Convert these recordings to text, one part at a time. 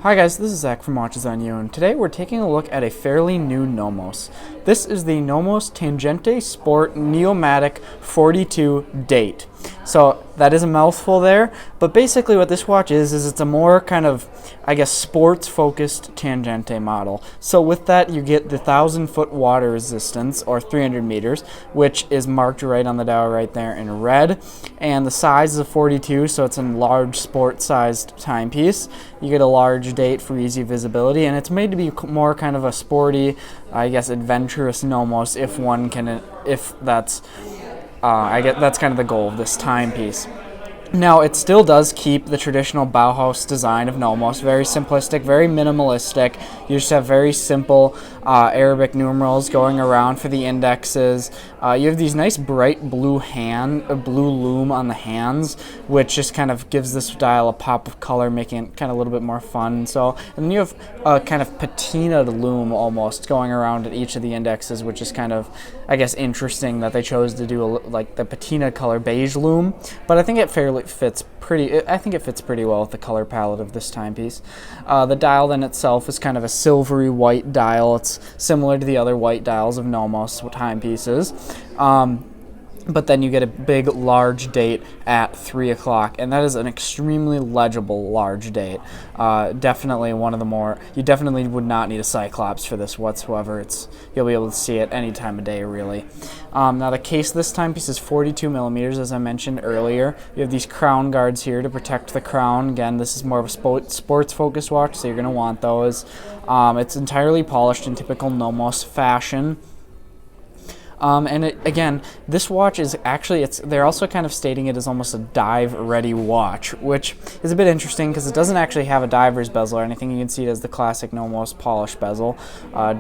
Hi guys, this is Zach from Watches on You, and today we're taking a look at a fairly new Nomos. This is the Nomos Tangente Sport Neomatik 42 date. So that is a mouthful there, but basically what this watch is it's a more kind of, I guess, sports-focused Tangente model. So with that, you get the 1,000-foot water resistance, or 300 meters, which is marked right on the dial right there in red. And the size is a 42, so it's a large sport-sized timepiece. You get a large date for easy visibility, and it's made to be more kind of a sporty, I guess, adventurous Nomos, if that's I get that's kind of the goal of this timepiece. Now, it still does keep the traditional Bauhaus design of Nomos, very simplistic, very minimalistic. You just have very simple Arabic numerals going around for the indexes. You have these nice bright blue loom on the hands, which just kind of gives this dial a pop of color, making it kind of a little bit more fun. And then you have a kind of patinaed loom almost going around at each of the indexes, which is kind of, I guess, interesting that they chose to do like the patina color beige loom. But I think it fits pretty well with the color palette of this timepiece. The dial then itself is kind of a silvery white dial. It's similar to the other white dials of Nomos timepieces. But then you get a big, large date at 3 o'clock, and that is an extremely legible large date. Definitely one of the more, you definitely would not need a Cyclops for this whatsoever. You'll be able to see it any time of day, really. Now the case of this timepiece is 42 millimeters, as I mentioned earlier. You have these crown guards here to protect the crown. Again, this is more of a sports-focused watch, so you're going to want those. It's entirely polished in typical Nomos fashion. Again, this watch is actually, they're also kind of stating it as almost a dive-ready watch, which is a bit interesting because it doesn't actually have a diver's bezel or anything. You can see it as the classic Nomos polished bezel,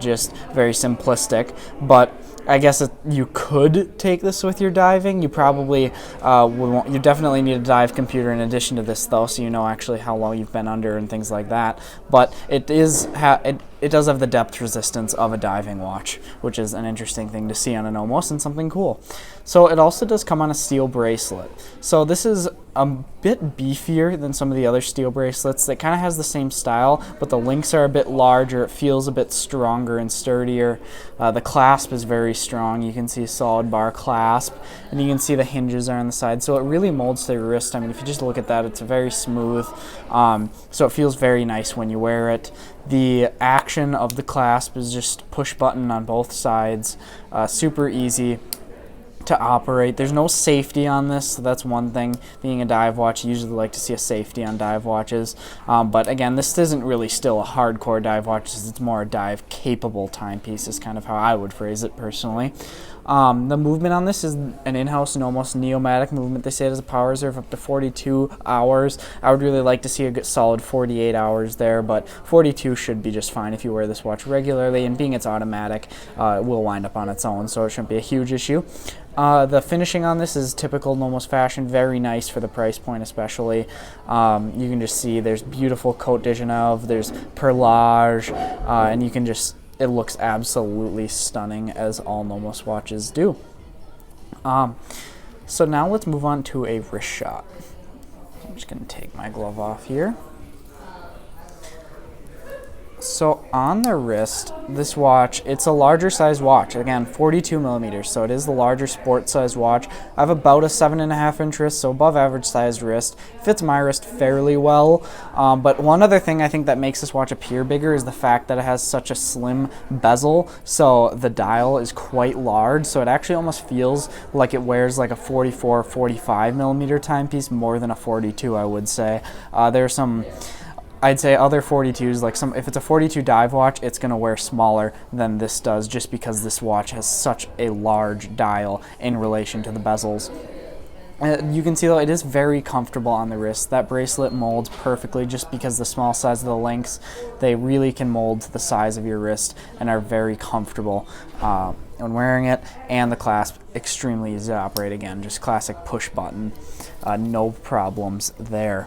just very simplistic. But I guess you could take this with your diving. You probably you definitely need a dive computer in addition to this, though, so you know actually how long you've been under and things like that. But it does have the depth resistance of a diving watch, which is an interesting thing to see on a Nomos and something cool. So it also does come on a steel bracelet. So this is a bit beefier than some of the other steel bracelets. That kind of has the same style, but the links are a bit larger. It feels a bit stronger and sturdier. The clasp is very strong. You can see a solid bar clasp, and you can see the hinges are on the side. So it really molds to your wrist. I mean, if you just look at that, it's very smooth. So it feels very nice when you wear it. The action of the clasp is just push button on both sides. Super easy to operate. There's no safety on this, so that's one thing. Being a dive watch, you usually like to see a safety on dive watches. But again, this isn't really still a hardcore dive watch. It's more a dive-capable timepiece is kind of how I would phrase it personally. The movement on this is an in-house Nomos Neomatik movement. They say it has a power reserve up to 42 hours. I would really like to see a good solid 48 hours there, but 42 should be just fine if you wear this watch regularly, and being it's automatic, it will wind up on its own, so it shouldn't be a huge issue. The finishing on this is typical Nomos fashion, very nice for the price point especially. You can just see there's beautiful Côte de Genève, there's perlage, and you can just, it looks absolutely stunning, as all Nomos watches do. So now let's move on to a wrist shot. I'm just going to take my glove off here. So on the wrist, this watch, it's a larger size watch. Again, 42 millimeters, so it is the larger sport size watch. I have about a 7.5 inch wrist, so above average sized wrist. Fits my wrist fairly well. But one other thing I think that makes this watch appear bigger is the fact that it has such a slim bezel. So the dial is quite large, so it actually almost feels like it wears like a 44, 45 millimeter timepiece more than a 42, I would say. There's some, I'd say other 42s, like if it's a 42 dive watch, it's going to wear smaller than this does, just because this watch has such a large dial in relation to the bezels. You can see, though, it is very comfortable on the wrist. That bracelet molds perfectly just because the small size of the links, they really can mold to the size of your wrist and are very comfortable when wearing it. And the clasp, extremely easy to operate. Again, just classic push button. No problems there.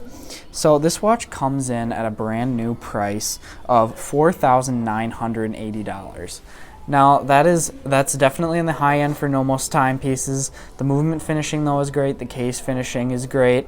So this watch comes in at a brand new price of $4,980. Now that's definitely in the high end for Nomos timepieces. The movement finishing, though, is great. The case finishing is great.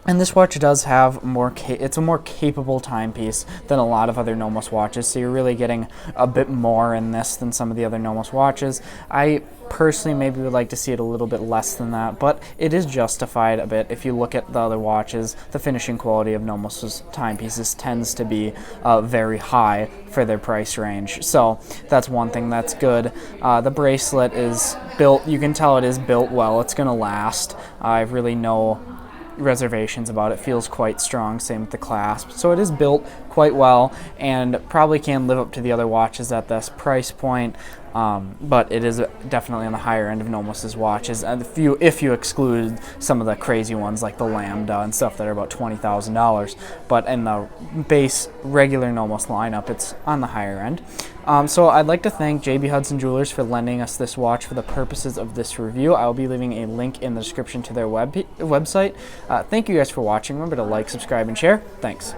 And this watch does have it's a more capable timepiece than a lot of other Nomos watches, so you're really getting a bit more in this than some of the other Nomos watches. I personally maybe would like to see it a little bit less than that, but it is justified a bit. If you look at the other watches, the finishing quality of Nomos' timepieces tends to be very high for their price range, so that's one thing that's good. The bracelet is built, you can tell it is built well, it's going to last. I have really no reservations about it. Feels quite strong, same with the clasp, so it is built quite well and probably can live up to the other watches at this price point, but it is definitely on the higher end of Nomos' watches, and if you exclude some of the crazy ones like the Lambda and stuff that are about $20,000, but in the base regular Nomos lineup it's on the higher end. So I'd like to thank JB Hudson Jewelers for lending us this watch for the purposes of this review. I will be leaving a link in the description to their website. Thank you guys for watching. Remember to like, subscribe, and share. Thanks.